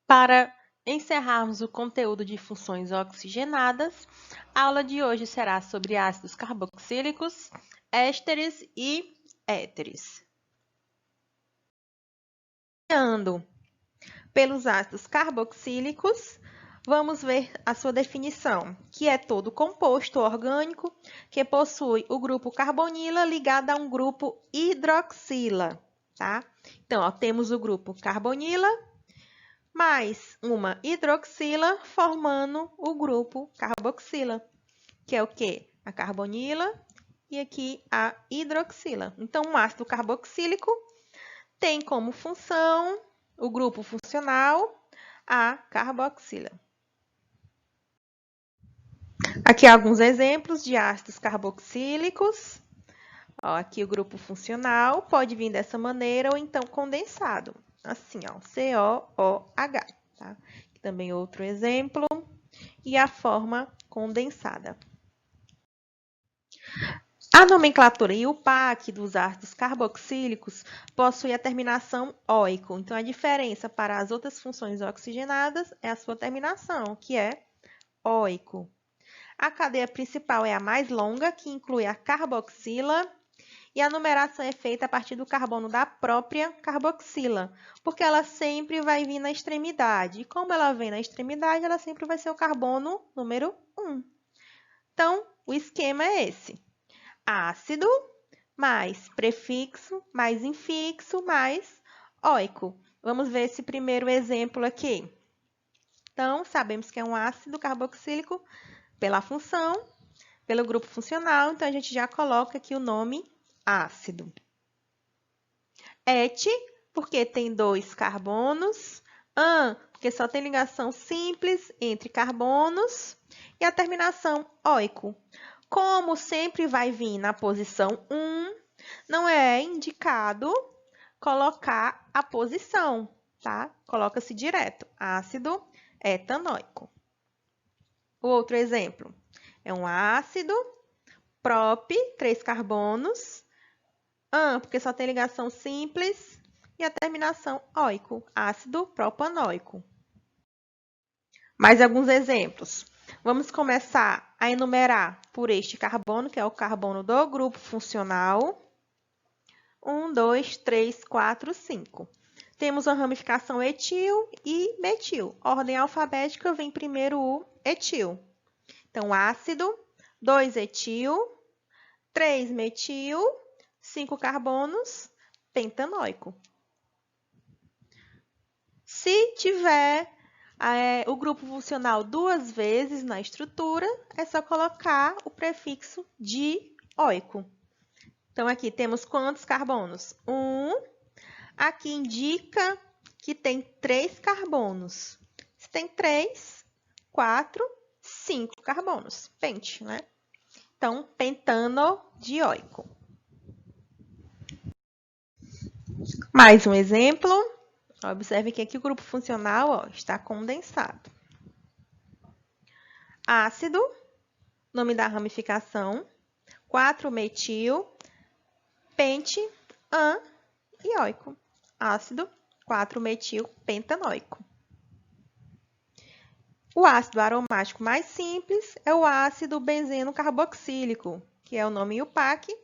Para encerrarmos o conteúdo de funções oxigenadas, a aula de hoje será sobre ácidos carboxílicos, ésteres e éteres. Iniciando pelos ácidos carboxílicos, vamos ver a sua definição, que é todo composto orgânico que possui o grupo carbonila ligado a um grupo hidroxila, tá? Então, ó, temos o grupo carbonila mais uma hidroxila formando o grupo carboxila, que é o quê? A carbonila e aqui a hidroxila. Então, um ácido carboxílico tem como função o grupo funcional a carboxila. Aqui alguns exemplos de ácidos carboxílicos. Ó, aqui o grupo funcional pode vir dessa maneira ou então condensado. Assim, ó, COOH. Tá? Aqui também outro exemplo. E a forma condensada. A nomenclatura IUPAC dos ácidos carboxílicos possui a terminação óico. Então, a diferença para as outras funções oxigenadas é a sua terminação, que é óico. A cadeia principal é a mais longa, que inclui a carboxila, e a numeração é feita a partir do carbono da própria carboxila, porque ela sempre vai vir na extremidade. E como ela vem na extremidade, ela sempre vai ser o carbono número 1. Então, o esquema é esse. Ácido, mais prefixo, mais infixo, mais óico. Vamos ver esse primeiro exemplo aqui. Então, sabemos que é um ácido carboxílico pela função, pelo grupo funcional, então a gente já coloca aqui o nome ácido. Et, porque tem 2 carbonos. An, porque só tem ligação simples entre carbonos. E a terminação óico. Como sempre vai vir na posição 1, não é indicado colocar a posição, tá? Coloca-se direto, ácido etanóico. O outro exemplo é um ácido prop, 3 carbonos, porque só tem ligação simples, e a terminação óico, ácido propanoico. Mais alguns exemplos. Vamos começar a enumerar por este carbono, que é o carbono do grupo funcional. 1, 2, 3, 4, 5. Temos a ramificação etil e metil. Ordem alfabética vem primeiro o etil. Então, ácido, 2 etil, 3 metil, 5 carbonos, pentanóico. Se tiver o grupo funcional 2 vezes na estrutura, é só colocar o prefixo dióico. Então, aqui temos quantos carbonos? 1. Aqui indica que tem 3 carbonos. Se tem 3, 4, 5 carbonos. Pente, né? Então, pentanodióico. Mais um exemplo. Observe que aqui o grupo funcional está condensado. Ácido, nome da ramificação, 4-metil, pente, an e óico. Ácido 4-metil pentanóico. O ácido aromático mais simples é o ácido benzeno carboxílico, que é o nome IUPAC,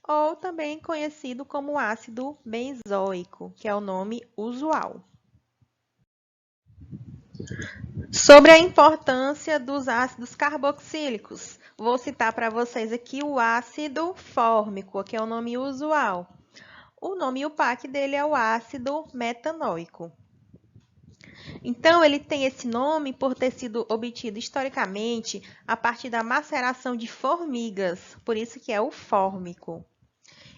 ou também conhecido como ácido benzoico, que é o nome usual. Sobre a importância dos ácidos carboxílicos, vou citar para vocês aqui o ácido fórmico, que é o nome usual. O nome IUPAC dele é o ácido metanóico. Então, ele tem esse nome por ter sido obtido historicamente a partir da maceração de formigas, por isso que é o fórmico.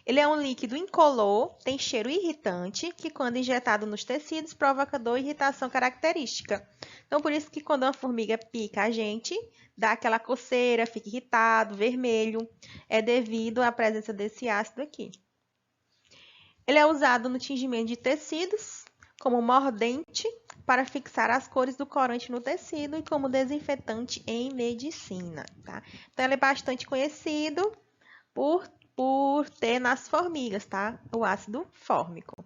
Ele é um líquido incolor, tem cheiro irritante, que quando injetado nos tecidos provoca dor e irritação característica. Então, por isso que quando uma formiga pica a gente, dá aquela coceira, fica irritado, vermelho, é devido à presença desse ácido aqui. Ele é usado no tingimento de tecidos, como mordente, para fixar as cores do corante no tecido e como desinfetante em medicina. Tá? Então, ele é bastante conhecido por ter nas formigas, tá? O ácido fórmico.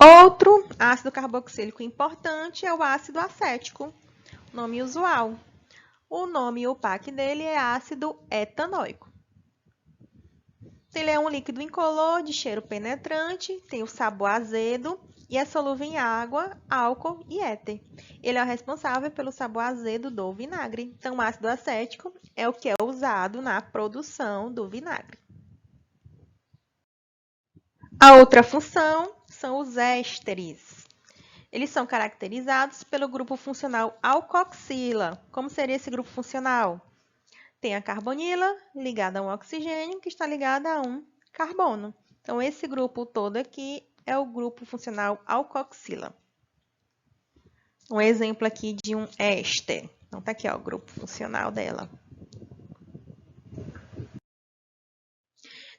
Outro ácido carboxílico importante é o ácido acético, nome usual. O nome UPAC dele é ácido etanóico. Ele é um líquido incolor, de cheiro penetrante, tem o sabor azedo e é solúvel em água, álcool e éter. Ele é o responsável pelo sabor azedo do vinagre. Então, o ácido acético é o que é usado na produção do vinagre. A outra função são os ésteres. Eles são caracterizados pelo grupo funcional alcoxila. Como seria esse grupo funcional? Tem a carbonila ligada a um oxigênio que está ligada a um carbono. Então, esse grupo todo aqui é o grupo funcional alcoxila. Um exemplo aqui de um éster. Então, tá aqui, ó, o grupo funcional dela.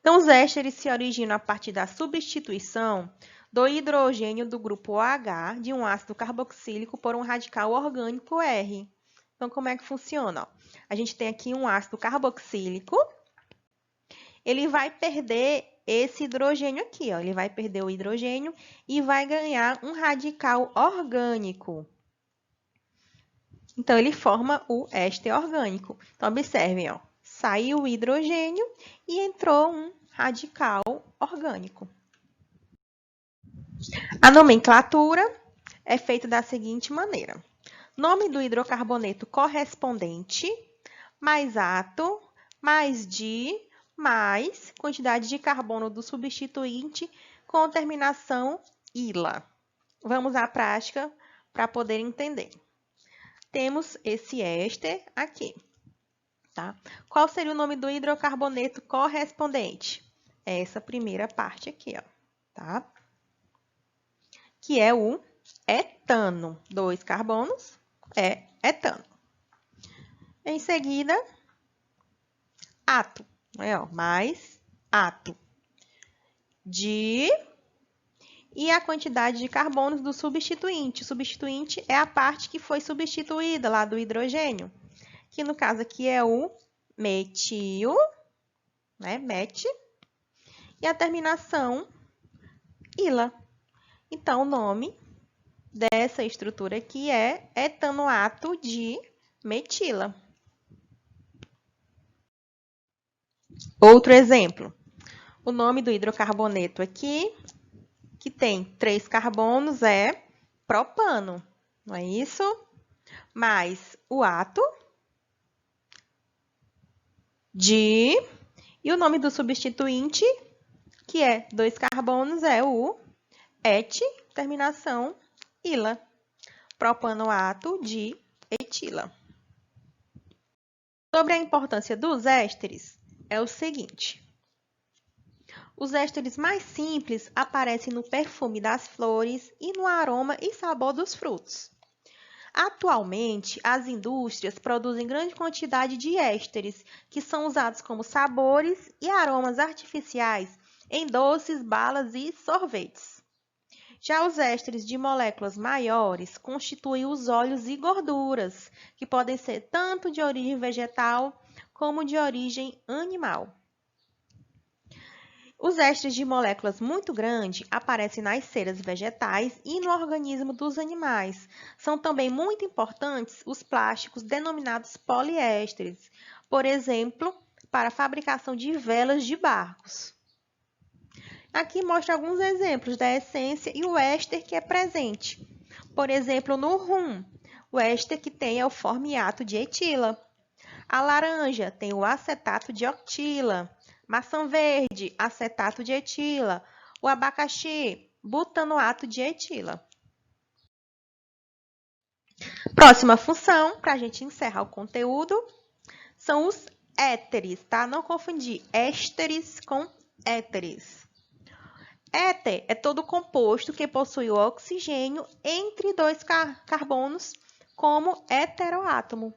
Então, os ésteres se originam a partir da substituição do hidrogênio do grupo OH de um ácido carboxílico por um radical orgânico R. Então, como é que funciona? A gente tem aqui um ácido carboxílico, ele vai perder esse hidrogênio aqui, ó. Ele vai perder o hidrogênio e vai ganhar um radical orgânico. Então, ele forma o éster orgânico. Então, observem, ó. Saiu o hidrogênio e entrou um radical orgânico. A nomenclatura é feita da seguinte maneira. Nome do hidrocarboneto correspondente, mais ato, mais di, mais quantidade de carbono do substituinte com terminação ila. Vamos à prática para poder entender. Temos esse éster aqui. Tá? Qual seria o nome do hidrocarboneto correspondente? É essa primeira parte aqui, ó, tá? Que é o etano. 2 carbonos é etano. Em seguida, ato, né, ó, mais ato. E a quantidade de carbonos do substituinte. O substituinte é a parte que foi substituída lá do hidrogênio, que no caso aqui é o metil, né, met, e a terminação ila. Então, o nome dessa estrutura aqui é etanoato de metila. Outro exemplo, o nome do hidrocarboneto aqui, que tem 3 carbonos, é propano, não é isso? Mais o ato de... E o nome do substituinte, que é 2 carbonos, é o et, terminação ila. Propanoato de etila. Sobre a importância dos ésteres, é o seguinte. Os ésteres mais simples aparecem no perfume das flores e no aroma e sabor dos frutos. Atualmente, as indústrias produzem grande quantidade de ésteres, que são usados como sabores e aromas artificiais em doces, balas e sorvetes. Já os ésteres de moléculas maiores constituem os óleos e gorduras, que podem ser tanto de origem vegetal como de origem animal. Os ésteres de moléculas muito grandes aparecem nas ceras vegetais e no organismo dos animais. São também muito importantes os plásticos denominados poliésteres, por exemplo, para a fabricação de velas de barcos. Aqui mostra alguns exemplos da essência e o éster que é presente. Por exemplo, no rum, o éster que tem é o formiato de etila. A laranja tem o acetato de octila. Maçã verde, acetato de etila. O abacaxi, butanoato de etila. Próxima função, para a gente encerrar o conteúdo, são os éteres, tá? Não confundir ésteres com éteres. Éter é todo composto que possui o oxigênio entre 2 carbonos como heteroátomo.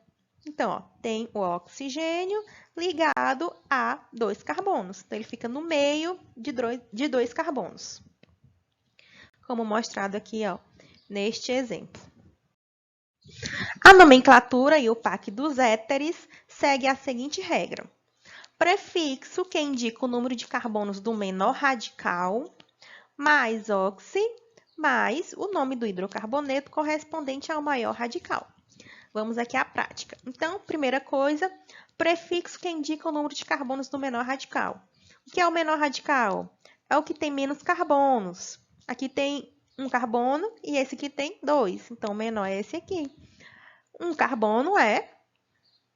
Então, ó, tem o oxigênio ligado a 2 carbonos. Então, ele fica no meio de 2 carbonos. Como mostrado aqui, ó, neste exemplo. A nomenclatura e o PAC dos éteres segue a seguinte regra. Prefixo que indica o número de carbonos do menor radical, mais oxi, mais o nome do hidrocarboneto correspondente ao maior radical. Vamos aqui à prática. Então, primeira coisa, prefixo que indica o número de carbonos do menor radical. O que é o menor radical? É o que tem menos carbonos. Aqui tem um carbono e esse aqui tem 2. Então, o menor é esse aqui. Um carbono é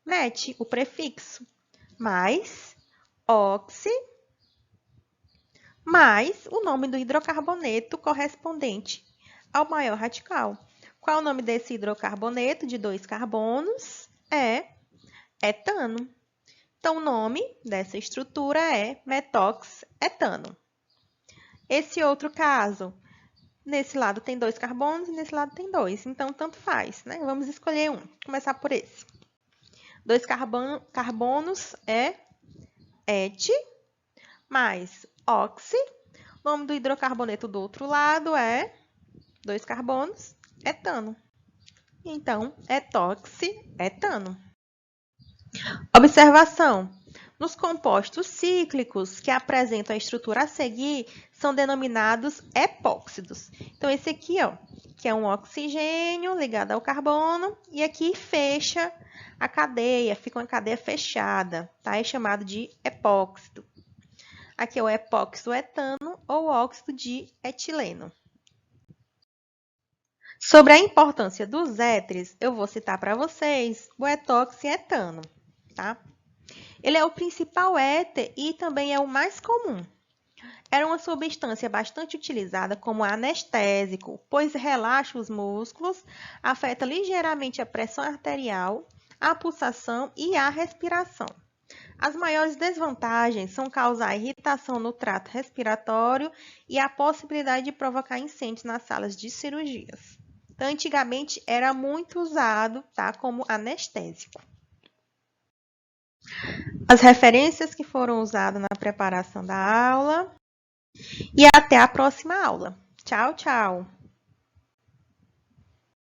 met, o prefixo, mais oxi, mais o nome do hidrocarboneto correspondente ao maior radical. Qual é o nome desse hidrocarboneto de 2 carbonos? É etano. Então, o nome dessa estrutura é metoxetano. Esse outro caso, nesse lado tem 2 carbonos e nesse lado tem 2. Então, tanto faz, né? Vamos escolher um. Vou começar por esse. 2 carbonos é et, mais oxi. O nome do hidrocarboneto do outro lado é 2 carbonos, etano. Então, etoxietano. Observação. Nos compostos cíclicos que apresentam a estrutura a seguir, são denominados epóxidos. Então, esse aqui, ó, que é um oxigênio ligado ao carbono, e aqui fecha a cadeia, fica uma cadeia fechada, tá? É chamado de epóxido. Aqui é o epóxido etano ou óxido de etileno. Sobre a importância dos éteres, eu vou citar para vocês o etoxietano, tá? Ele é o principal éter e também é o mais comum. Era uma substância bastante utilizada como anestésico, pois relaxa os músculos, afeta ligeiramente a pressão arterial, a pulsação e a respiração. As maiores desvantagens são causar irritação no trato respiratório e a possibilidade de provocar incêndios nas salas de cirurgias. Então, antigamente era muito usado, tá, como anestésico. As referências que foram usadas na preparação da aula e até a próxima aula. Tchau, tchau!